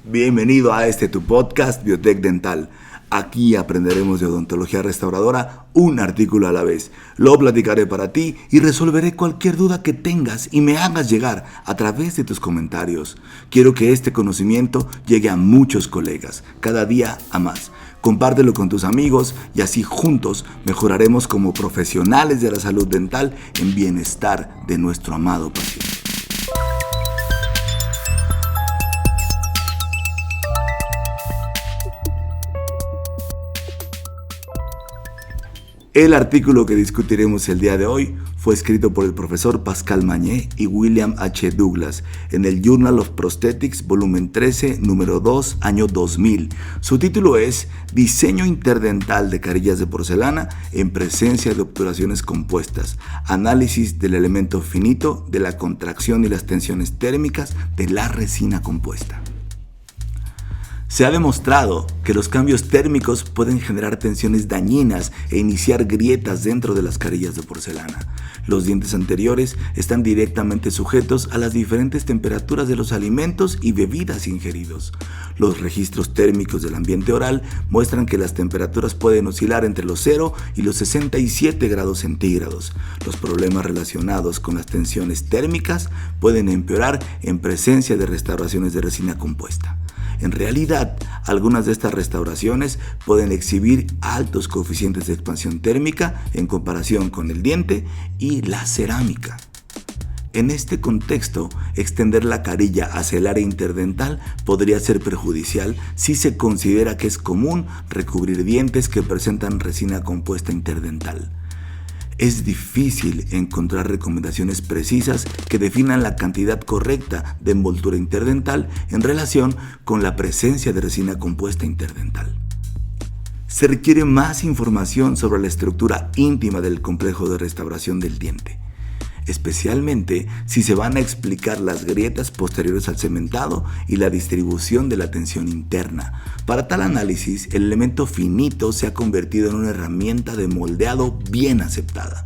Bienvenido a tu podcast Biotech Dental. Aquí aprenderemos de odontología restauradora un artículo a la vez. Lo platicaré para ti y resolveré cualquier duda que tengas y me hagas llegar a través de tus comentarios. Quiero que este conocimiento llegue a muchos colegas, cada día a más. Compártelo con tus amigos y así juntos mejoraremos como profesionales de la salud dental en bienestar de nuestro amado paciente. El artículo que discutiremos el día de hoy fue escrito por el profesor Pascal Mañé y William H. Douglas en el Journal of Prosthetics, volumen 13, número 2, año 2000. Su título es Diseño interdental de carillas de porcelana en presencia de obturaciones compuestas, análisis del elemento finito, de la contracción y las tensiones térmicas de la resina compuesta. Se ha demostrado que los cambios térmicos pueden generar tensiones dañinas e iniciar grietas dentro de las carillas de porcelana. Los dientes anteriores están directamente sujetos a las diferentes temperaturas de los alimentos y bebidas ingeridos. Los registros térmicos del ambiente oral muestran que las temperaturas pueden oscilar entre los 0 y los 67 grados centígrados. Los problemas relacionados con las tensiones térmicas pueden empeorar en presencia de restauraciones de resina compuesta. En realidad, algunas de estas restauraciones pueden exhibir altos coeficientes de expansión térmica en comparación con el diente y la cerámica. En este contexto, extender la carilla hacia el área interdental podría ser perjudicial si se considera que es común recubrir dientes que presentan resina compuesta interdental. Es difícil encontrar recomendaciones precisas que definan la cantidad correcta de envoltura interdental en relación con la presencia de resina compuesta interdental. Se requiere más información sobre la estructura íntima del complejo de restauración del diente, especialmente si se van a explicar las grietas posteriores al cementado y la distribución de la tensión interna. Para tal análisis, el elemento finito se ha convertido en una herramienta de moldeado bien aceptada.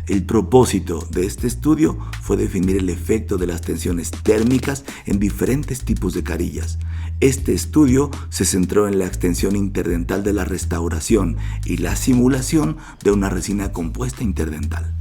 El propósito de este estudio fue definir el efecto de las tensiones térmicas en diferentes tipos de carillas. Este estudio se centró en la extensión interdental de la restauración y la simulación de una resina compuesta interdental.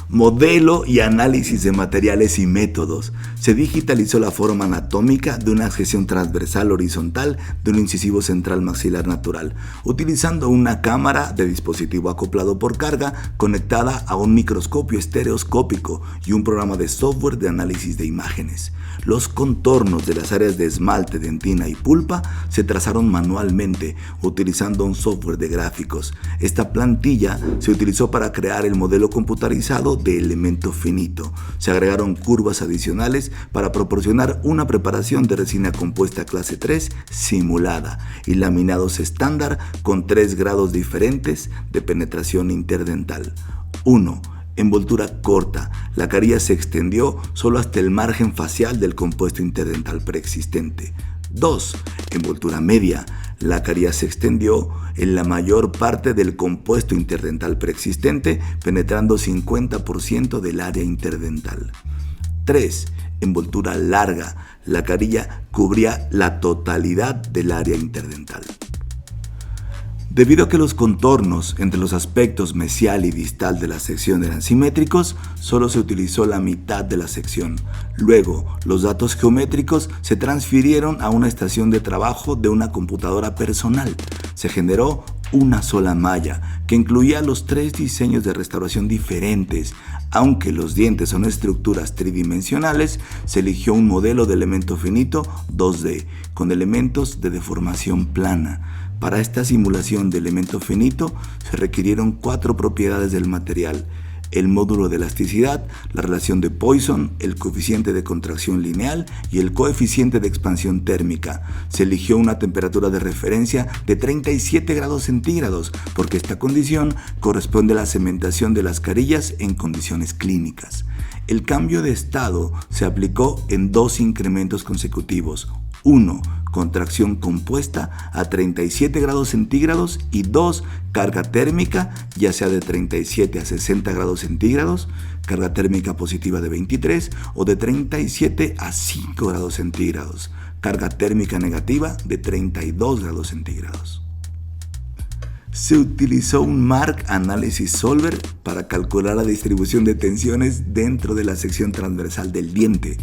Modelo y análisis de materiales y métodos. Se digitalizó la forma anatómica de una adhesión transversal horizontal de un incisivo central maxilar natural, utilizando una cámara de dispositivo acoplado por carga conectada a un microscopio estereoscópico y un programa de software de análisis de imágenes. Los contornos de las áreas de esmalte, dentina y pulpa se trazaron manualmente utilizando un software de gráficos. Esta plantilla se utilizó para crear el modelo computarizado de elemento finito. Se agregaron curvas adicionales para proporcionar una preparación de resina compuesta clase 3 simulada y laminados estándar con 3 grados diferentes de penetración interdental. 1. Envoltura corta. La carilla se extendió solo hasta el margen facial del compuesto interdental preexistente. 2. Envoltura media. La carilla se extendió en la mayor parte del compuesto interdental preexistente, penetrando 50% del área interdental. 3. Envoltura larga. La carilla cubría la totalidad del área interdental. Debido a que los contornos entre los aspectos mesial y distal de la sección eran simétricos, solo se utilizó la mitad de la sección. Luego, los datos geométricos se transfirieron a una estación de trabajo de una computadora personal. Se generó una sola malla, que incluía los 3 diseños de restauración diferentes. Aunque los dientes son estructuras tridimensionales, se eligió un modelo de elemento finito 2D, con elementos de deformación plana. Para esta simulación de elemento finito se requirieron 4 propiedades del material: el módulo de elasticidad, la relación de Poisson, el coeficiente de contracción lineal y el coeficiente de expansión térmica. Se eligió una temperatura de referencia de 37 grados centígrados porque esta condición corresponde a la cementación de las carillas en condiciones clínicas. El cambio de estado se aplicó en 2 incrementos consecutivos. 1. Contracción compuesta a 37 grados centígrados y 2. Carga térmica, ya sea de 37 a 60 grados centígrados, carga térmica positiva de 23 o de 37 a 5 grados centígrados, carga térmica negativa de 32 grados centígrados. Se utilizó un Mark Analysis Solver para calcular la distribución de tensiones dentro de la sección transversal del diente.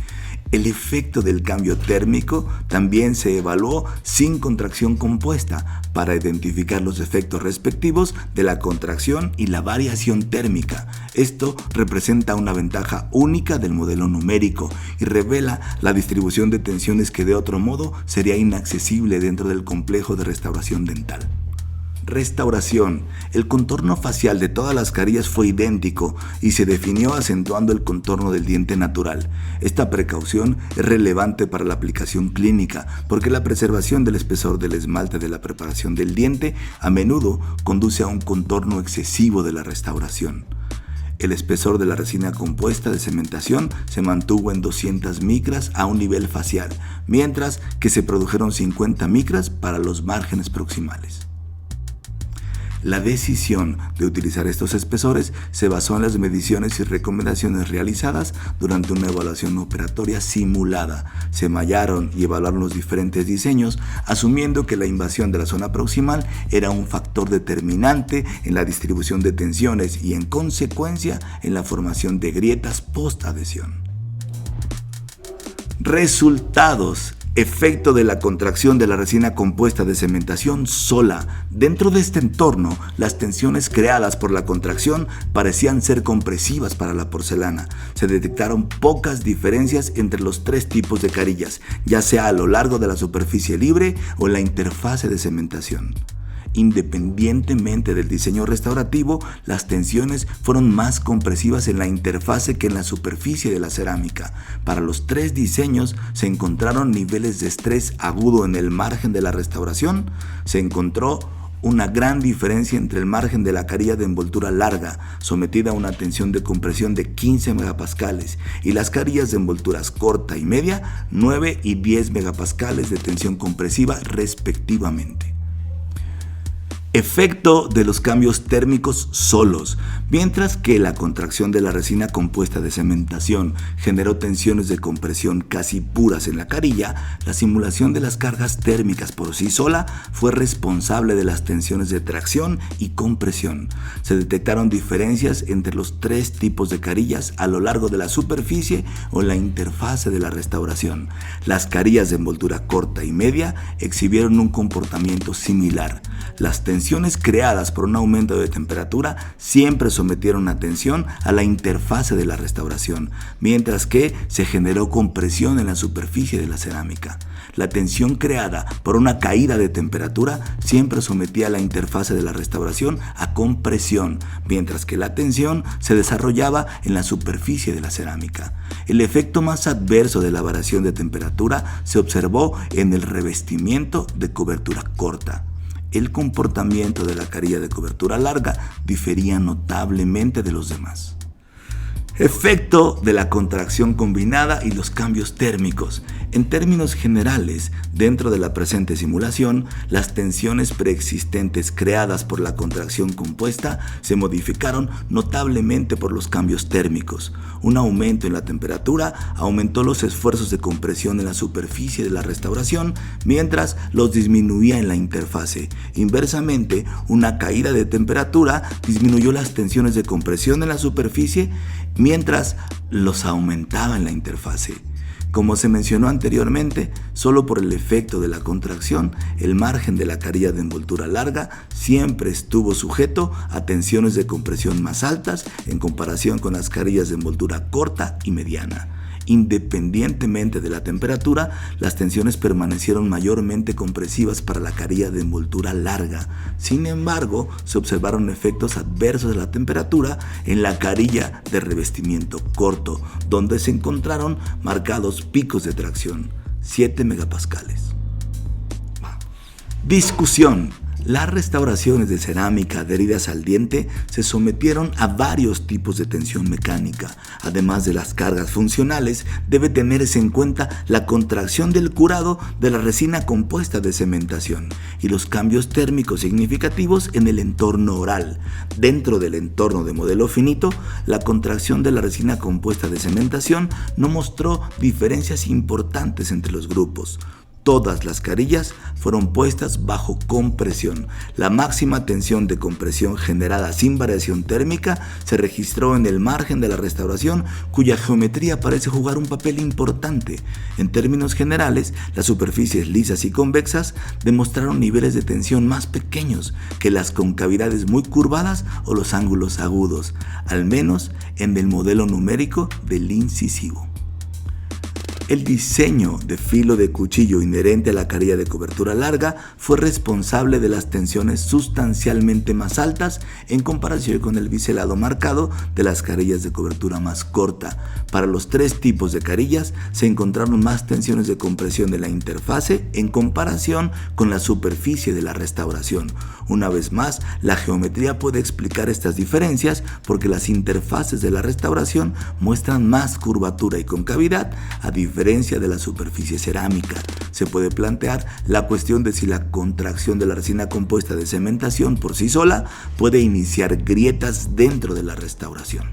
El efecto del cambio térmico también se evaluó sin contracción compuesta para identificar los efectos respectivos de la contracción y la variación térmica. Esto representa una ventaja única del modelo numérico y revela la distribución de tensiones que de otro modo sería inaccesible dentro del complejo de restauración dental. Restauración. El contorno facial de todas las carillas fue idéntico y se definió acentuando el contorno del diente natural. Esta precaución es relevante para la aplicación clínica porque la preservación del espesor del esmalte de la preparación del diente a menudo conduce a un contorno excesivo de la restauración. El espesor de la resina compuesta de cementación se mantuvo en 200 micras a un nivel facial, mientras que se produjeron 50 micras para los márgenes proximales. La decisión de utilizar estos espesores se basó en las mediciones y recomendaciones realizadas durante una evaluación operatoria simulada. Se mallaron y evaluaron los diferentes diseños, asumiendo que la invasión de la zona proximal era un factor determinante en la distribución de tensiones y, en consecuencia, en la formación de grietas post-adhesión. Resultados. Efecto de la contracción de la resina compuesta de cementación sola. Dentro de este entorno, las tensiones creadas por la contracción parecían ser compresivas para la porcelana. Se detectaron pocas diferencias entre los tres tipos de carillas, ya sea a lo largo de la superficie libre o en la interfase de cementación. Independientemente del diseño restaurativo, las tensiones fueron más compresivas en la interfase que en la superficie de la cerámica. Para los tres diseños se encontraron niveles de estrés agudo en el margen de la restauración. Se encontró una gran diferencia entre el margen de la carilla de envoltura larga, sometida a una tensión de compresión de 15 megapascales, y las carillas de envolturas corta y media, 9 y 10 megapascales de tensión compresiva respectivamente. Efecto de los cambios térmicos solos. Mientras que la contracción de la resina compuesta de cementación generó tensiones de compresión casi puras en la carilla, la simulación de las cargas térmicas por sí sola fue responsable de las tensiones de tracción y compresión. Se detectaron diferencias entre los tres tipos de carillas a lo largo de la superficie o en la interfase de la restauración. Las carillas de envoltura corta y media exhibieron un comportamiento similar. Las tensiones creadas por un aumento de temperatura siempre sometieron a tensión a la interfase de la restauración, mientras que se generó compresión en la superficie de la cerámica. La tensión creada por una caída de temperatura siempre sometía a la interfase de la restauración a compresión, mientras que la tensión se desarrollaba en la superficie de la cerámica. El efecto más adverso de la variación de temperatura se observó en el revestimiento de cobertura corta. El comportamiento de la carilla de cobertura larga difería notablemente de los demás. Efecto de la contracción combinada y los cambios térmicos. En términos generales, dentro de la presente simulación, las tensiones preexistentes creadas por la contracción compuesta se modificaron notablemente por los cambios térmicos. Un aumento en la temperatura aumentó los esfuerzos de compresión en la superficie de la restauración, mientras los disminuía en la interfase. Inversamente, una caída de temperatura disminuyó las tensiones de compresión en la superficie, mientras los aumentaba en la interfase. Como se mencionó anteriormente, solo por el efecto de la contracción, el margen de la carilla de envoltura larga siempre estuvo sujeto a tensiones de compresión más altas en comparación con las carillas de envoltura corta y mediana. Independientemente de la temperatura, las tensiones permanecieron mayormente compresivas para la carilla de envoltura larga. Sin embargo, se observaron efectos adversos de la temperatura en la carilla de revestimiento corto, donde se encontraron marcados picos de tracción, 7 megapascales. Discusión. Las restauraciones de cerámica adheridas al diente se sometieron a varios tipos de tensión mecánica. Además de las cargas funcionales, debe tenerse en cuenta la contracción del curado de la resina compuesta de cementación y los cambios térmicos significativos en el entorno oral. Dentro del entorno de modelo finito, la contracción de la resina compuesta de cementación no mostró diferencias importantes entre los grupos. Todas las carillas fueron puestas bajo compresión. La máxima tensión de compresión generada sin variación térmica se registró en el margen de la restauración, cuya geometría parece jugar un papel importante. En términos generales, las superficies lisas y convexas demostraron niveles de tensión más pequeños que las concavidades muy curvadas o los ángulos agudos, al menos en el modelo numérico del incisivo. El diseño de filo de cuchillo inherente a la carilla de cobertura larga fue responsable de las tensiones sustancialmente más altas en comparación con el biselado marcado de las carillas de cobertura más corta. Para los tres tipos de carillas se encontraron más tensiones de compresión de la interfase en comparación con la superficie de la restauración. Una vez más, la geometría puede explicar estas diferencias porque las interfaces de la restauración muestran más curvatura y concavidad a diferencia de la superficie cerámica. Se puede plantear la cuestión de si la contracción de la resina compuesta de cementación por sí sola puede iniciar grietas dentro de la restauración.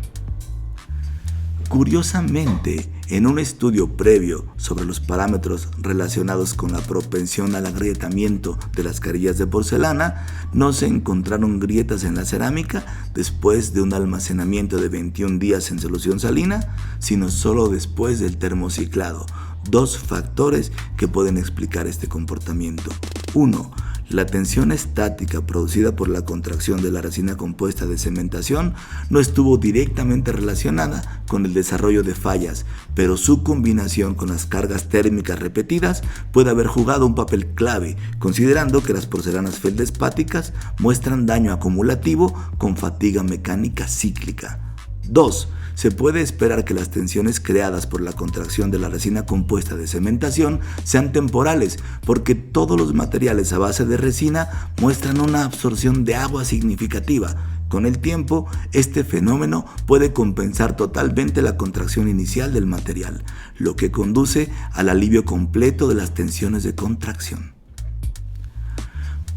Curiosamente, en un estudio previo sobre los parámetros relacionados con la propensión al agrietamiento de las carillas de porcelana, no se encontraron grietas en la cerámica después de un almacenamiento de 21 días en solución salina, sino solo después del termociclado. Dos factores que pueden explicar este comportamiento. 1. La tensión estática producida por la contracción de la resina compuesta de cementación no estuvo directamente relacionada con el desarrollo de fallas, pero su combinación con las cargas térmicas repetidas puede haber jugado un papel clave, considerando que las porcelanas feldespáticas muestran daño acumulativo con fatiga mecánica cíclica. 2. Se puede esperar que las tensiones creadas por la contracción de la resina compuesta de cementación sean temporales, porque todos los materiales a base de resina muestran una absorción de agua significativa. Con el tiempo, este fenómeno puede compensar totalmente la contracción inicial del material, lo que conduce al alivio completo de las tensiones de contracción.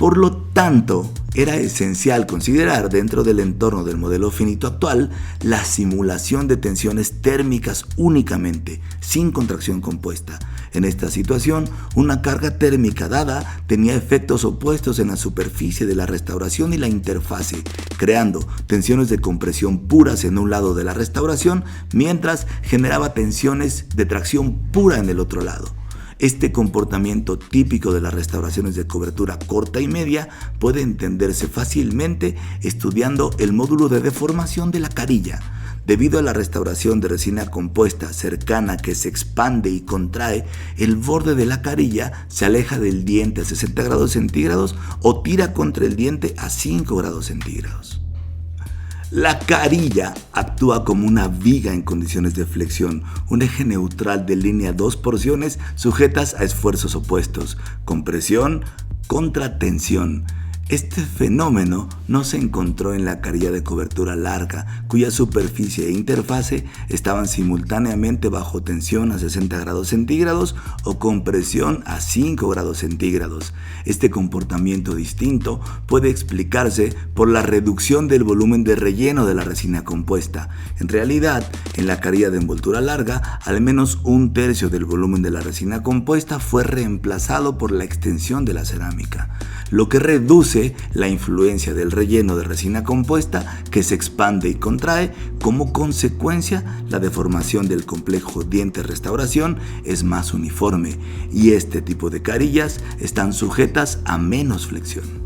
Por lo tanto, era esencial considerar dentro del entorno del modelo finito actual la simulación de tensiones térmicas únicamente, sin contracción compuesta. En esta situación, una carga térmica dada tenía efectos opuestos en la superficie de la restauración y la interfase, creando tensiones de compresión puras en un lado de la restauración, mientras generaba tensiones de tracción pura en el otro lado. Este comportamiento típico de las restauraciones de cobertura corta y media puede entenderse fácilmente estudiando el módulo de deformación de la carilla. Debido a la restauración de resina compuesta cercana que se expande y contrae, el borde de la carilla se aleja del diente a 60 grados centígrados o tira contra el diente a 5 grados centígrados. La carilla actúa como una viga en condiciones de flexión, un eje neutral de línea dos porciones sujetas a esfuerzos opuestos, compresión contra tensión. Este fenómeno no se encontró en la carilla de cobertura larga, cuya superficie e interfase estaban simultáneamente bajo tensión a 60 grados centígrados o compresión a 5 grados centígrados. Este comportamiento distinto puede explicarse por la reducción del volumen de relleno de la resina compuesta. En realidad, en la carilla de envoltura larga, al menos un tercio del volumen de la resina compuesta fue reemplazado por la extensión de la cerámica, lo que reduce la influencia del relleno de resina compuesta que se expande y contrae. Como consecuencia, la deformación del complejo diente-restauración es más uniforme y este tipo de carillas están sujetas a menos flexión.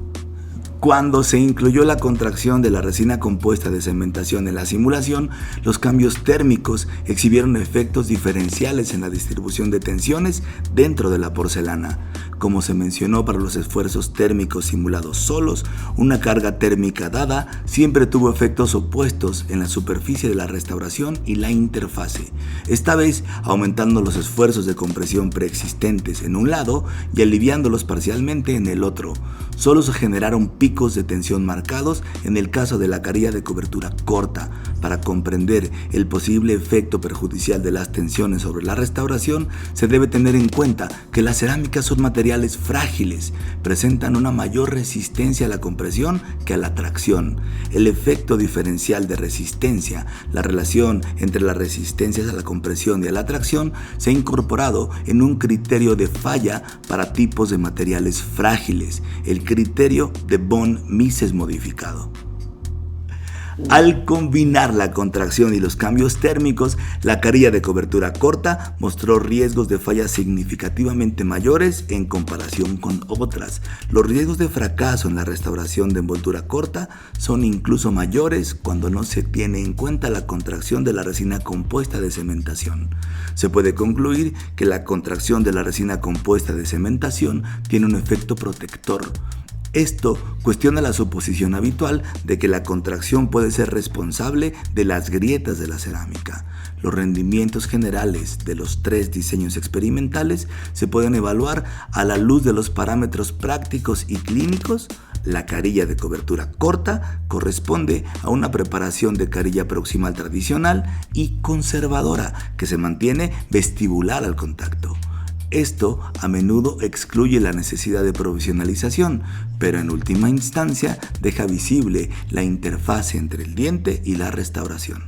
Cuando se incluyó la contracción de la resina compuesta de cementación en la simulación, los cambios térmicos exhibieron efectos diferenciales en la distribución de tensiones dentro de la porcelana. Como se mencionó para los esfuerzos térmicos simulados solos, una carga térmica dada siempre tuvo efectos opuestos en la superficie de la restauración y la interfase, esta vez aumentando los esfuerzos de compresión preexistentes en un lado y aliviándolos parcialmente en el otro. Solo se generaron picos de tensión marcados en el caso de la carilla de cobertura corta. Para comprender el posible efecto perjudicial de las tensiones sobre la restauración, se debe tener en cuenta que las cerámicas son materiales materiales frágiles, presentan una mayor resistencia a la compresión que a la tracción. El efecto diferencial de resistencia, la relación entre las resistencias a la compresión y a la tracción, se ha incorporado en un criterio de falla para tipos de materiales frágiles, el criterio de von Mises modificado. Al combinar la contracción y los cambios térmicos, la carilla de cobertura corta mostró riesgos de falla significativamente mayores en comparación con otras. Los riesgos de fracaso en la restauración de envoltura corta son incluso mayores cuando no se tiene en cuenta la contracción de la resina compuesta de cementación. Se puede concluir que la contracción de la resina compuesta de cementación tiene un efecto protector. Esto cuestiona la suposición habitual de que la contracción puede ser responsable de las grietas de la cerámica. Los rendimientos generales de los 3 diseños experimentales se pueden evaluar a la luz de los parámetros prácticos y clínicos. La carilla de cobertura corta corresponde a una preparación de carilla proximal tradicional y conservadora que se mantiene vestibular al contacto. Esto a menudo excluye la necesidad de provisionalización, pero en última instancia deja visible la interfase entre el diente y la restauración.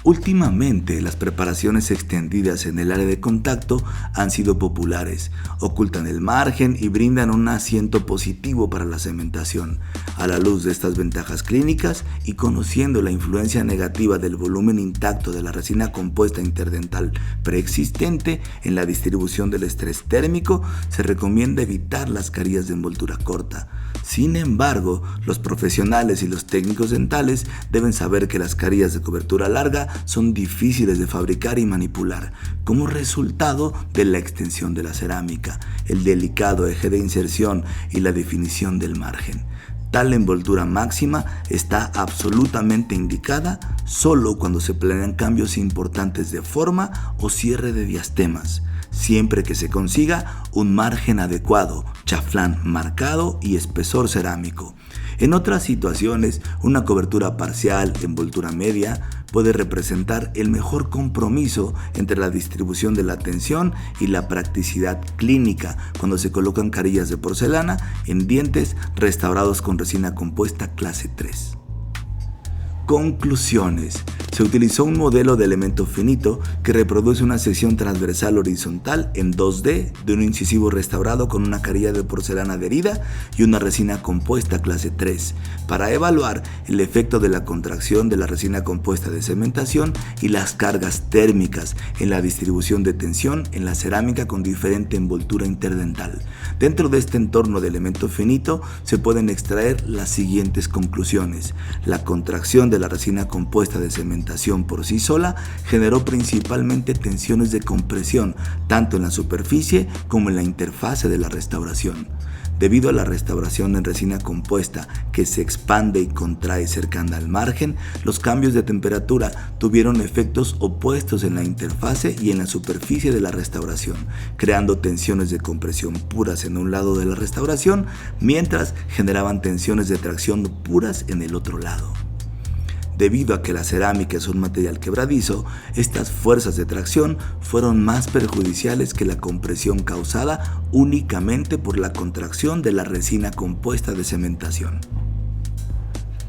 Últimamente, las preparaciones extendidas en el área de contacto han sido populares, ocultan el margen y brindan un asiento positivo para la cementación. A la luz de estas ventajas clínicas y conociendo la influencia negativa del volumen intacto de la resina compuesta interdental preexistente en la distribución del estrés térmico, se recomienda evitar las carillas de envoltura corta. Sin embargo, los profesionales y los técnicos dentales deben saber que las carillas de cobertura larga son difíciles de fabricar y manipular, como resultado de la extensión de la cerámica, el delicado eje de inserción y la definición del margen. Tal envoltura máxima está absolutamente indicada solo cuando se planean cambios importantes de forma o cierre de diastemas, siempre que se consiga un margen adecuado, chaflán marcado y espesor cerámico. En otras situaciones, una cobertura parcial, envoltura media, puede representar el mejor compromiso entre la distribución de la tensión y la practicidad clínica cuando se colocan carillas de porcelana en dientes restaurados con resina compuesta clase 3. Conclusiones. Se utilizó un modelo de elemento finito que reproduce una sección transversal horizontal en 2D de un incisivo restaurado con una carilla de porcelana adherida y una resina compuesta clase 3 para evaluar el efecto de la contracción de la resina compuesta de cementación y las cargas térmicas en la distribución de tensión en la cerámica con diferente envoltura interdental. Dentro de este entorno de elemento finito se pueden extraer las siguientes conclusiones. La contracción de la resina compuesta de cementación por sí sola generó principalmente tensiones de compresión tanto en la superficie como en la interfase de la restauración. Debido a la restauración en resina compuesta que se expande y contrae cercana al margen, los cambios de temperatura tuvieron efectos opuestos en la interfase y en la superficie de la restauración, creando tensiones de compresión puras en un lado de la restauración, mientras generaban tensiones de tracción puras en el otro lado. Debido a que la cerámica es un material quebradizo, estas fuerzas de tracción fueron más perjudiciales que la compresión causada únicamente por la contracción de la resina compuesta de cementación.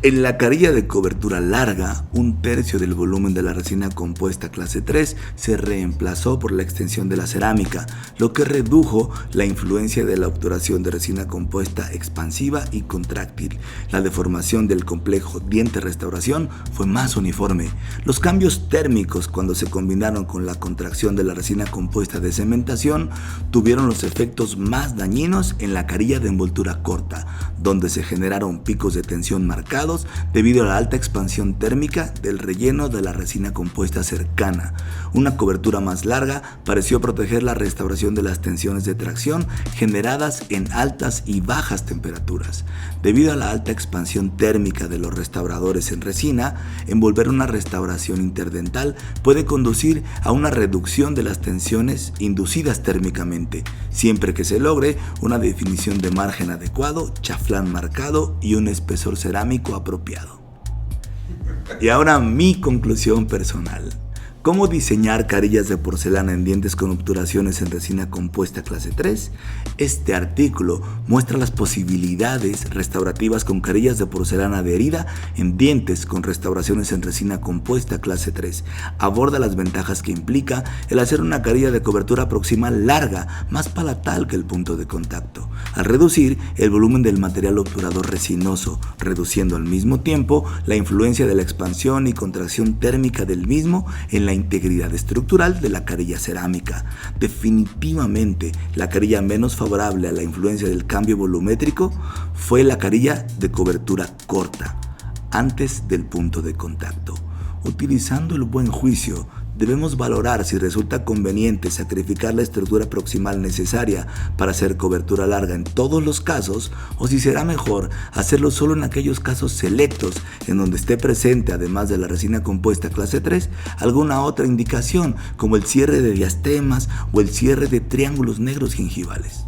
En la carilla de cobertura larga, 1/3 del volumen de la resina compuesta clase 3 se reemplazó por la extensión de la cerámica, lo que redujo la influencia de la obturación de resina compuesta expansiva y contráctil. La deformación del complejo diente-restauración fue más uniforme. Los cambios térmicos, cuando se combinaron con la contracción de la resina compuesta de cementación, tuvieron los efectos más dañinos en la carilla de envoltura corta, donde se generaron picos de tensión marcados debido a la alta expansión térmica del relleno de la resina compuesta cercana. Una cobertura más larga pareció proteger la restauración de las tensiones de tracción generadas en altas y bajas temperaturas. Debido a la alta expansión térmica de los restauradores en resina, envolver una restauración interdental puede conducir a una reducción de las tensiones inducidas térmicamente, siempre que se logre una definición de margen adecuado, chaflán marcado y un espesor cerámico apropiado. Y ahora mi conclusión personal. ¿Cómo diseñar carillas de porcelana en dientes con obturaciones en resina compuesta clase 3? Este artículo muestra las posibilidades restaurativas con carillas de porcelana adherida en dientes con restauraciones en resina compuesta clase 3. Aborda las ventajas que implica el hacer una carilla de cobertura proximal larga, más palatal que el punto de contacto, al reducir el volumen del material obturador resinoso, reduciendo al mismo tiempo la influencia de la expansión y contracción térmica del mismo en la integridad estructural de la carilla cerámica. Definitivamente, la carilla menos favorable a la influencia del cambio volumétrico fue la carilla de cobertura corta, antes del punto de contacto. Utilizando el buen juicio, debemos valorar si resulta conveniente sacrificar la estructura proximal necesaria para hacer cobertura larga en todos los casos, o si será mejor hacerlo solo en aquellos casos selectos en donde esté presente, además de la resina compuesta clase 3, alguna otra indicación como el cierre de diastemas o el cierre de triángulos negros gingivales.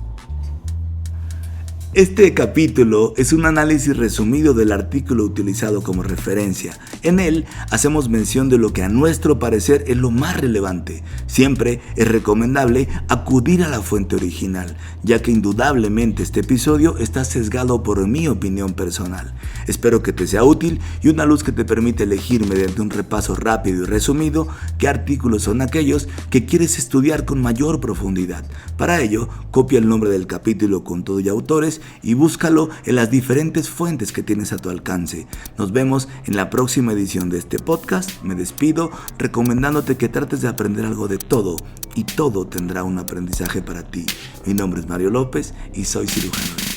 Este capítulo es un análisis resumido del artículo utilizado como referencia. En él hacemos mención de lo que a nuestro parecer es lo más relevante. Siempre es recomendable acudir a la fuente original, ya que indudablemente este episodio está sesgado por mi opinión personal. Espero que te sea útil y una luz que te permite elegir mediante un repaso rápido y resumido qué artículos son aquellos que quieres estudiar con mayor profundidad. Para ello, copia el nombre del capítulo con todo y autores y búscalo en las diferentes fuentes que tienes a tu alcance. Nos vemos en la próxima edición de este podcast. Me despido recomendándote que trates de aprender algo de todo y todo tendrá un aprendizaje para ti. Mi nombre es Mario López y soy cirujano.